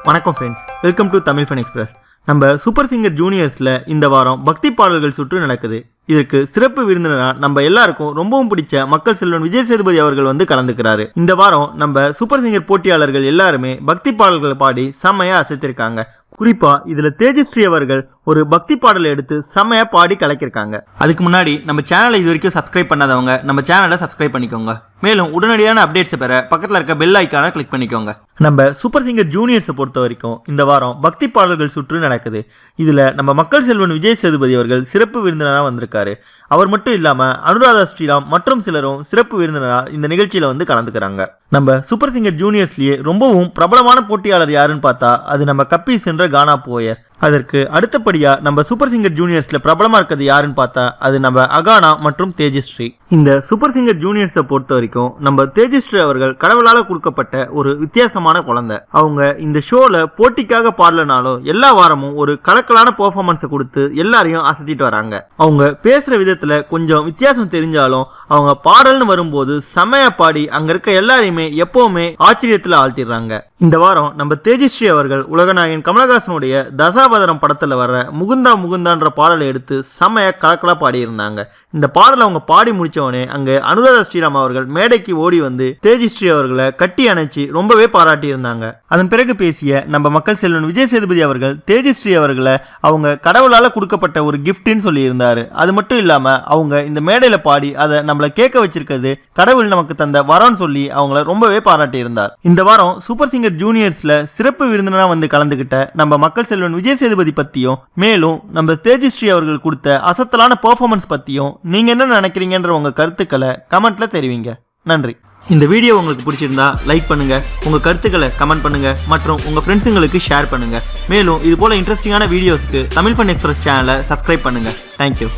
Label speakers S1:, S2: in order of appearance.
S1: வணக்கம் friends, welcome to Tamil fun express. நம்ம super singer ஜூனியர்ஸில் இந்த வாரம் பக்தி பாடல்கள் சுற்று நடக்குது. இதற்கு சிறப்பு விருந்தினராக நம்ம எல்லாருக்கும் ரொம்பவும் பிடிச்ச மக்கள் செல்வன் விஜய் சேதுபதி அவர்கள் வந்து கலந்துக்கிறாரு. இந்த வாரம் நம்ம சூப்பர் சிங்கர் போட்டியாளர்கள் எல்லாருமே பக்தி பாடல்களை பாடி செம்மையா அசைத்திருக்காங்க. குறிப்பா இதுல தேஜஸ்ரீ அவர்கள் ஒரு பக்தி பாடலை எடுத்து செம்மையா பாடி கலக்கிருக்காங்க. அதுக்கு முன்னாடி நம்ம சேனலை இது வரைக்கும் சப்ஸ்கிரைப் பண்ணாதவங்க நம்ம சேனலை சப்ஸ்கிரைப் பண்ணிக்கோங்க. மேலும் உடனடியான அப்டேட்ஸை பெற பக்கத்தில் இருக்க பெல் ஐக்கானை கிளிக் பண்ணிக்கோங்க. நம்ம சூப்பர் சிங்கர் ஜூனியர்ஸை பொறுத்த வரைக்கும் இந்த வாரம் பக்தி பாடல்கள் சுற்று நடக்குது. இதுல நம்ம மக்கள் செல்வன் விஜய் சேதுபதி அவர்கள் சிறப்பு விருந்தினராக வந்திருக்காரு. அவர் மட்டும் இல்லாம அனுராதா ஸ்ரீராம் மற்றும் சிலரும் சிறப்பு விருந்தினராக இந்த நிகழ்ச்சியில வந்து கலந்துக்கிறாங்க. நம்ம சூப்பர் சிங்கர் ஜூனியர்ஸ்லயே ரொம்பவும் பிரபலமான போட்டியாளர் யாருன்னு பார்த்தா அது நம்ம கப்பீஸ் என்ற கானா போயர். அதற்கு அடுத்தபடியா நம்ம சூப்பர் சிங்கர் ஜூனியர்ஸ்ல பிரபலமா இருக்கிறது யாருன்னு பார்த்தா அது நம்ம அகானா மற்றும் தேஜஸ்ரீ. இந்த சூப்பர் சிங்கர் ஜூனியர்ஸை பொறுத்த வரைக்கும் நம்ம தேஜஸ்ரீ அவர்கள் கடவுளால கொடுக்கப்பட்ட ஒரு வித்தியாசமான குழந்தை. அவங்க இந்த ஷோல போட்டிக்காக பாடலனாலும் எல்லா வாரமும் ஒரு கலக்கலான பெர்ஃபார்மன்ஸை கொடுத்து எல்லாரையும் அசத்திட்டு வராங்க. அவங்க பேசுற விதத்துல கொஞ்சம் வித்தியாசம் தெரிஞ்சாலும் அவங்க பாடல்னு வரும்போது செமையா பாடி அங்க இருக்க எல்லாரையுமே எப்பவுமே ஆச்சரியத்துல ஆழ்த்திடுறாங்க. இந்த வாரம் நம்ம தேஜஸ்ரீ அவர்கள் உலகநாயகன் கமலஹாசனுடைய தசாவதாரம் படத்துல வர்ற முகுந்தா முகுந்தான்ற பாடலை எடுத்து செமையா கலக்கலா பாடியிருந்தாங்க. இந்த பாடலை அவங்க பாடி முடிச்சவனே அங்க அனுராதா ஸ்ரீராம் அவர்கள் மேடைக்கு ஓடி வந்து தேஜஸ்ரீ அவர்களை கட்டி அணைச்சி ரொம்பவே பாராட்டி இருந்தாங்க. அதன் பிறகு பேசிய நம்ம மக்கள் செல்வன் விஜய் சேதுபதி அவர்கள் தேஜஸ்ரீ அவர்களை அவங்க கடவுளால கொடுக்கப்பட்ட ஒரு கிஃப்ட்னு சொல்லி இருந்தாரு. அது மட்டும் இல்லாம அவங்க இந்த மேடையில பாடி அதை நம்மள கேட்க வச்சிருக்கிறது கடவுள் நமக்கு தந்த வரம்னு சொல்லி அவங்கள ரொம்பவே பாராட்டி இருந்தார். இந்த வாரம் சூப்பர் சிங்கர் ஜூனியர்ஸ்ல சிறப்பு விருந்தினரா வந்து கலந்துகிட்ட நம்ம மக்கள் செல்வன் விஜய் சேதுபதி பத்தியும் மேலும் நம்ம தேஜஸ்ரீ அவர்கள் கொடுத்த அசத்தலான பெர்ஃபார்மன்ஸ் பத்தியும் நீங்க என்ன நினைக்கிறீங்கன்ற உங்க கருத்துக்களை கமெண்ட்ல தெரிவிங்க. நன்றி. இந்த வீடியோ உங்களுக்கு பிடிச்சிருந்தா லைக் பண்ணுங்க, உங்க கருத்துக்களை கமெண்ட் பண்ணுங்க மற்றும் உங்க ஃப்ரெண்ட்ஸுங்களுக்கு ஷேர் பண்ணுங்க. மேலும் இது போல இன்ட்ரெஸ்டிங்கான வீடியோஸ்க்கு தமிழ் ஃபன் எக்ஸ்பிரஸ் சேனலை சப்ஸ்கிரைப் பண்ணுங்க. தேங்க்யூ.